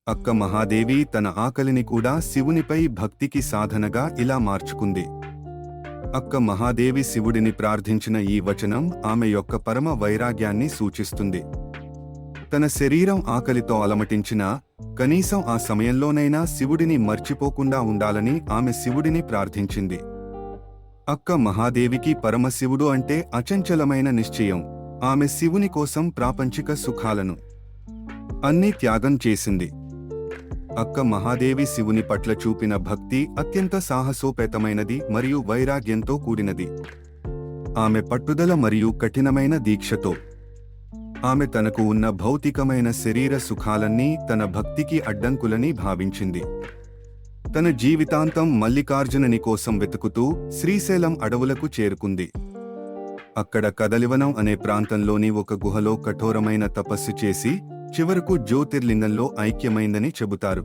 అక్క మహాదేవి తన ఆకలిని కూడా శివునిపై భక్తికి సాధనగా ఇలా మార్చుకుంది. అక్క మహాదేవి శివుడిని ప్రార్థించిన ఈ వచనం ఆమె యొక్క పరమ వైరాగ్యాన్ని సూచిస్తుంది. తన శరీరం ఆకలితో అలమటించినా కనీసం ఆ సమయంలోనైనా శివుడిని మర్చిపోకుండా ఉండాలని ఆమె శివుడిని ప్రార్థించింది. అక్క మహాదేవికి పరమశివుడు అంటే అచంచలమైన నిశ్చయం. ఆమె శివుని కోసం ప్రాపంచిక సుఖాలను అన్నీ త్యాగం చేసింది. అక్క మహాదేవి శివుని పట్ల చూపిన భక్తి అత్యంత సాహసోపేతమైనది మరియు వైరాగ్యంతో కూడినది. ఆమె పట్టుదల మరియు కఠినమైన దీక్షతో ఆమె తనకు ఉన్న భౌతికమైన శరీర సుఖాలన్నీ తన భక్తికి అడ్డంకులని భావించింది. తన జీవితాంతం మల్లికార్జునుని కోసం వెతుకుతూ శ్రీశైలం అడవులకు చేరుకుంది. అక్కడ కదలివనం అనే ప్రాంతంలోని ఒక గుహలో కఠోరమైన తపస్సు చేసి చివరకు జ్యోతిర్లింగంలో ఐక్యమైందని చెబుతారు.